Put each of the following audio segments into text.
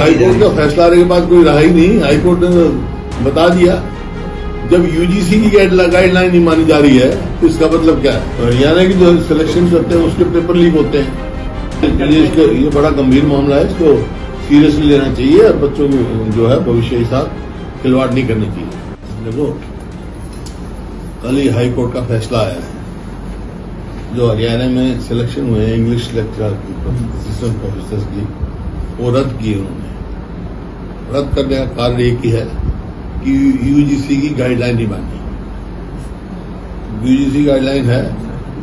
High court का फैसला आने के बाद कोई रहा ही नहीं। हाईकोर्ट ने बता दिया, जब यूजीसी की गाइडलाइन नहीं मानी जा रही है तो इसका मतलब क्या है? हरियाणा की जो सिलेक्शन करते हैं उसके पेपर लीक होते हैं। ये बड़ा गंभीर मामला है, इसको सीरियसली लेना चाहिए और बच्चों को जो है भविष्य के साथ खिलवाड़ नहीं करनी चाहिए। देखो, कल ही हाईकोर्ट का फैसला आया है, जो हरियाणा में सिलेक्शन हुए हैं इंग्लिश लेक्चरर की, असिस्टेंट प्रोफेसर की, वो रद्द किए उन्होंने। रद्द करने का कारण एक ही है कि यूजीसी की गाइडलाइन नहीं मानी। यूजीसी गाइडलाइन है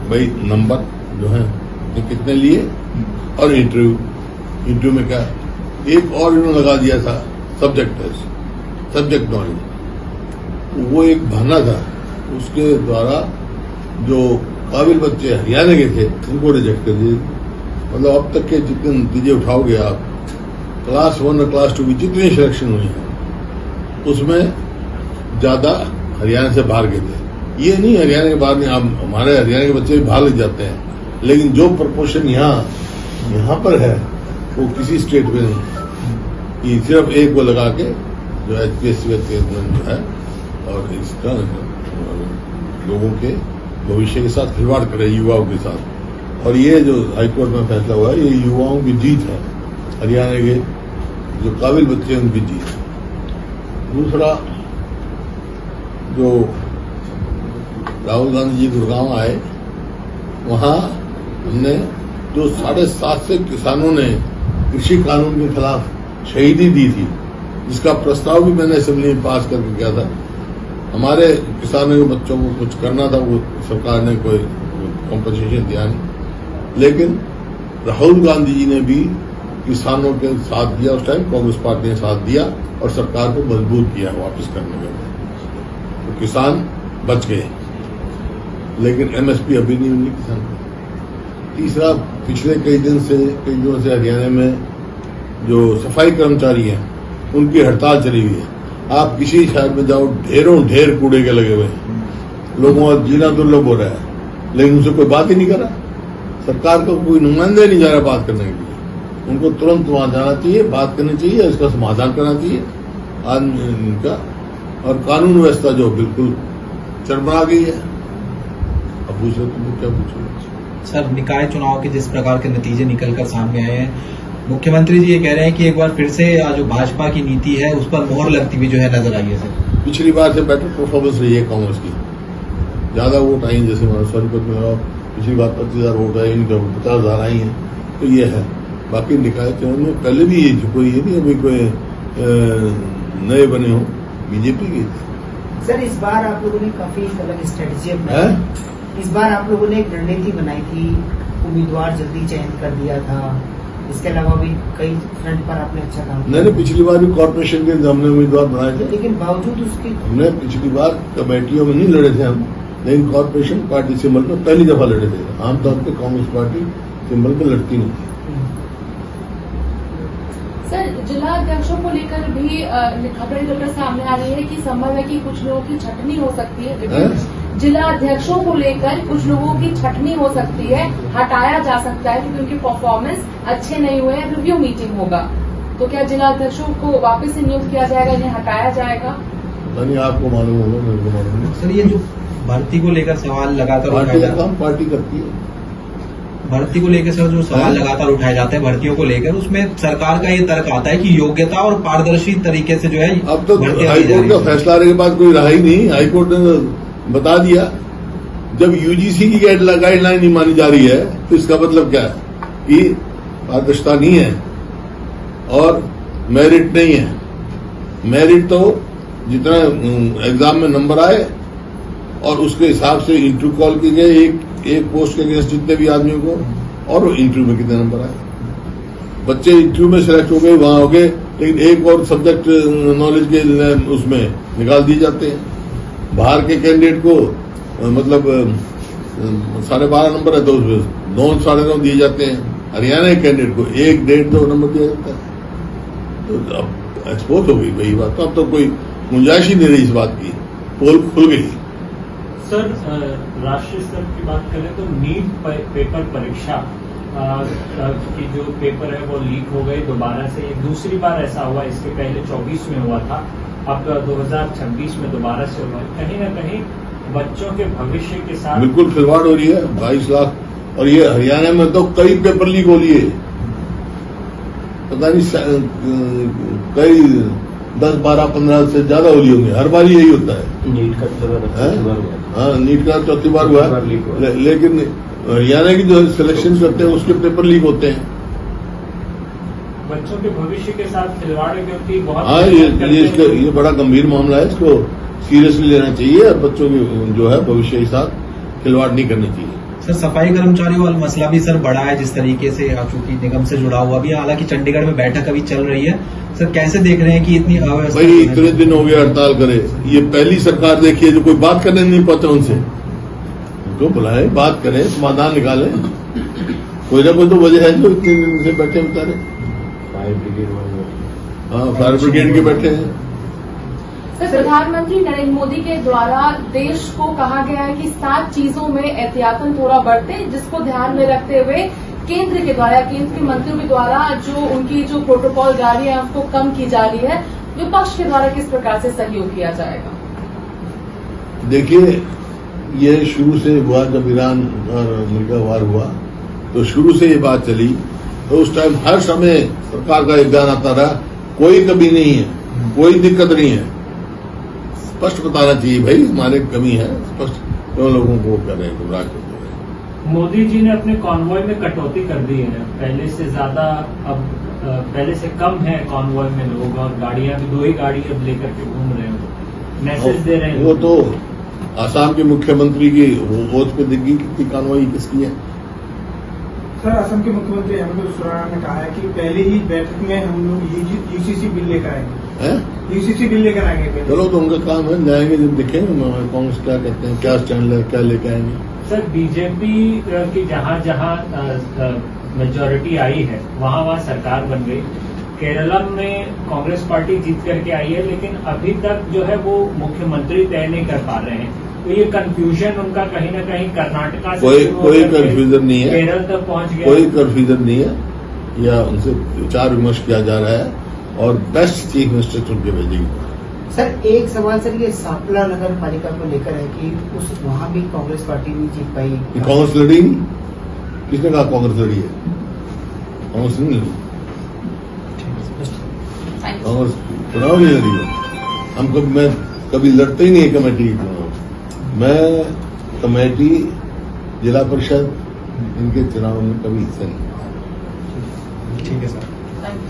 भाई, नंबर जो है ये कितने लिए और इंटरव्यू में क्या, एक और इन्होंने लगा दिया था सब्जेक्ट टेस्ट, सब्जेक्ट नॉलेज, वो एक बहाना था। उसके द्वारा जो काबिल बच्चे हरियाणा के थे उनको रिजेक्ट कर दिए। मतलब अब तक के जितने नतीजे उठाओगे आप, क्लास 1 और क्लास 2 की जितनी सिलेक्शन हुई है उसमें ज्यादा हरियाणा से बाहर गए थे। ये नहीं हरियाणा के बाहर नहीं, आप हमारे हरियाणा के बच्चे भी बाहर लग जाते हैं, लेकिन जो प्रपोर्शन यहाँ पर है वो किसी स्टेट में नहीं। ये सिर्फ एक को लगा के जो एचपीएससी जो है और इस तरह लोगों के भविष्य के साथ खिलवाड़ करे, युवाओं के साथ। और ये जो हाईकोर्ट में फैसला हुआ है, ये युवाओं की जीत है, हरियाणा के जो काबिल बच्चे हैं उनकी जीत। दूसरा, जो राहुल गांधी जी गुड़गांव आए, वहां हमने जो 750 किसानों ने कृषि कानून के खिलाफ शहीदी दी थी, जिसका प्रस्ताव भी मैंने असेंबली में पास करके किया था। हमारे किसानों के बच्चों को कुछ करना था, वो सरकार ने कोई कॉम्पनसेशन दिया नहीं, लेकिन राहुल गांधी जी ने भी किसानों के साथ दिया। उस टाइम कांग्रेस पार्टी ने साथ दिया और सरकार को मजबूत किया वापस करने के लिए, तो किसान बच गए। लेकिन एमएसपी अभी नहीं मिली किसान को। तीसरा, पिछले कई दिनों से हरियाणा में जो सफाई कर्मचारी हैं उनकी हड़ताल चली हुई है। आप किसी शहर में जाओ, ढेर कूड़े के लगे हुए हैं, लोगों का जीना दुर्लभ हो रहा है, लेकिन उनसे कोई बात ही नहीं कर रहा। सरकार को कोई नुमाइंदा ही नहीं जा रहा बात करने के लिए। उनको तुरंत वहां जाना चाहिए, बात करनी चाहिए, इसका समाधान करना चाहिए आदमी इनका। और कानून व्यवस्था जो बिल्कुल चरमरा गई है। अब पूछो, तुम क्या पूछो सर? निकाय चुनाव के जिस प्रकार के नतीजे निकलकर सामने आए हैं, मुख्यमंत्री जी ये कह रहे हैं कि एक बार फिर से जो भाजपा की नीति है उस पर मोहर लगती हुई जो है नजर आई है। सर, पिछली बार से बेटर परफॉर्मेंस रही है कांग्रेस की, ज्यादा वोट आई, जैसे सोनीपत में पिछली बार 25,000 वोट आए, इनका 50,000 आई है, तो ये है। बाकी निकाय चुनाव में पहले भी कोई ये नहीं अभी कोई नए बने हो, बीजेपी की। सर, इस बार आप लोगों ने काफी अलग स्ट्रेटेजी अपनाई। इस बार आप लोगों ने एक रणनीति बनाई थी, उम्मीदवार जल्दी चयन कर दिया था, इसके अलावा भी कई फ्रंट पर आपने अच्छा काम किया। नहीं, पिछली बार भी कॉर्पोरेशन के हमने उम्मीदवार बनाए थे, लेकिन बावजूद उसके हमने पिछली बार कमेटियों में नहीं लड़े थे हम, लेकिन कॉर्पोरेशन पार्टी सिंबल पर पहली दफा लड़े थे। आमतौर पर कांग्रेस पार्टी सिंबल पर लड़ती नहीं थी। सर, जिला अध्यक्षों को लेकर भी खबरें निकलकर सामने आ रही है कि संभव है कि कुछ लोगों की छटनी हो सकती है। जिला अध्यक्षों को लेकर कुछ लोगों की छटनी हो सकती है, हटाया जा सकता है क्योंकि उनकी परफॉर्मेंस अच्छे नहीं हुए, रिव्यू मीटिंग होगा। तो क्या जिला अध्यक्षों को वापस से नियुक्त किया जाएगा, इन्हें हटाया जाएगा? नहीं, आपको मालूम होगा, मेरे को मालूम नहीं। सर, ये जो भर्ती को लेकर सवाल लगातार पार्टी का काम पार्टी करती है। भर्ती को लेकर सर जो सवाल लगातार उठाए जाते हैं भर्तियों को लेकर, उसमें सरकार का ये तर्क आता है कि योग्यता और पारदर्शी तरीके से जो है अब तो हाईकोर्ट का फैसला आने के बाद कोई रहा ही नहीं। हाईकोर्ट ने बता दिया, जब यूजीसी की गाइडलाइन नहीं मानी जा रही है तो इसका मतलब क्या है कि पारदर्शिता नहीं है और मेरिट नहीं है। मेरिट तो जितना एग्जाम में नंबर आए और उसके हिसाब से इंटरव्यू कॉल किए गए, एक पोस्ट के अगेंस्ट जितने भी आदमियों को, और इंटरव्यू में कितने नंबर आए। बच्चे इंटरव्यू में सिलेक्ट हो गए, वहां हो गए, लेकिन एक और सब्जेक्ट नॉलेज के उसमें निकाल दिए जाते हैं। बाहर के कैंडिडेट को मतलब 12.5 नंबर है तो उसमें 9 9.5 दिए जाते हैं। हरियाणा के कैंडिडेट को 1 1.5 2 नंबर दिया जाता है। तो अब एक्सपोज हो गई वही बात, तो अब तो कोई गुंजाइश ही नहीं रही इस बात की, पोल खुल गई। सर, राष्ट्रीय स्तर की बात करें तो नीट पेपर परीक्षा कि जो पेपर है वो लीक हो गए दोबारा से, दूसरी बार ऐसा हुआ, इसके पहले 24 में हुआ था, अब 2026 में दोबारा से हुआ। कहीं ना कहीं बच्चों के भविष्य के साथ बिल्कुल खिलवाड़ हो रही है। 22 लाख, और ये हरियाणा में तो कई पेपर लीक हो लिए, पता नहीं कई 10, 12, 15 से ज्यादा हो लिए होंगे। हर बार यही होता है। नीट का हाँ, नीट का चौथी बार हुआ, लेकिन हरियाणा की जो सिलेक्शन करते हैं उसके पेपर लीक होते हैं। बच्चों के भविष्य के साथ खिलवाड़ क्योंकि बहुत हाँ, ये बड़ा गंभीर मामला है, इसको सीरियसली लेना चाहिए और बच्चों के जो है भविष्य के साथ खिलवाड़ नहीं करनी चाहिए। सर, सफाई कर्मचारियों वाला मसला भी सर बड़ा है, जिस तरीके से चूंकि निगम से जुड़ा हुआ भी, हालांकि चंडीगढ़ में बैठक अभी चल रही है। सर, कैसे देख रहे हैं कि इतनी अव्यवस्था? भाई, इतने दिन हो गए हड़ताल करे, ये पहली सरकार देखी है जो कोई बात करने नहीं पाते उनसे। उनको बुलाए, बात करें, समाधान निकालें। कोई ना कोई तो वजह है जो इतने दिन से बैठे बेचारे। फायर ब्रिगेड, हाँ, फायर ब्रिगेड के बैठे हैं। सर, प्रधानमंत्री नरेंद्र मोदी के द्वारा देश को कहा गया है कि 7 चीजों में एहतियातन थोड़ा बरते, जिसको ध्यान में रखते हुए केंद्र के द्वारा, केंद्र के मंत्रियों के द्वारा जो उनकी जो प्रोटोकॉल जारी है उसको कम की जा रही है। विपक्ष के द्वारा किस प्रकार से सहयोग किया जाएगा? देखिए, ये शुरू से हुआ, जब ईरान और अमेरिका वार हुआ तो शुरू से ये बात चली, तो उस टाइम हर समय सरकार का एक बयान आता रहा, कोई कमी नहीं है, कोई दिक्कत नहीं है। स्पष्ट बताना चाहिए भाई, हमारे कमी है, स्पष्ट क्यों लोगों को कर रहे हैं, गुमराह करते हैं। मोदी जी ने अपने कॉन्वॉय में कटौती कर दी है, पहले से ज्यादा अब पहले से कम है कॉन्वॉय में लोग, और गाड़ियां भी 2 ही गाड़ी अब लेकर के घूम रहे हो, मैसेज दे रहे हैं। वो तो आसाम के मुख्यमंत्री की ओथ पे दिखी कितनी कानवाई किसकी है। सर, असम के मुख्यमंत्री हेमंत सोरेन ने कहा है कि पहले ही बैठक में हम लोग यूसीसी बिल लेकर आएंगे। यूसीसी बिल लेकर आएंगे पहले। चलो, तो उनका काम है, जाएंगे जब देखेंगे कांग्रेस क्या कहते हैं, क्या स्टैंड है, क्या लेके आएंगे। सर, बीजेपी की जहां जहां मेजोरिटी आई है वहां वहां सरकार बन गई। केरला में कांग्रेस पार्टी जीत करके आई है, लेकिन अभी तक जो है वो मुख्यमंत्री तय नहीं कर पा रहे हैं। तो ये कंफ्यूजन उनका कहीं ना कहीं कर्नाटका से कोई कंफ्यूजन नहीं है, केरल तक पहुंच गया। कोई कंफ्यूजन नहीं है, या उनसे विचार विमर्श किया जा रहा है और बेस्ट चीफ मिनिस्टर चुन के भेजेंगे। सर, एक सवाल सर, ये सांपला नगर पालिका को लेकर है कि वहाँ भी कांग्रेस पार्टी नहीं जीत पाई। कांग्रेस लड़ी नहीं? किसने कहा कांग्रेस लड़ी है? कांग्रेस नहीं लड़ी, कांग्रेस चुनाव नहीं लड़ी है। मैं कभी लड़ते ही नहीं है कमेटी चुनाव। मैं कमेटी, जिला परिषद, इनके चुनाव में कभी हिस्सा नहीं। ठीक है सर। Thank you.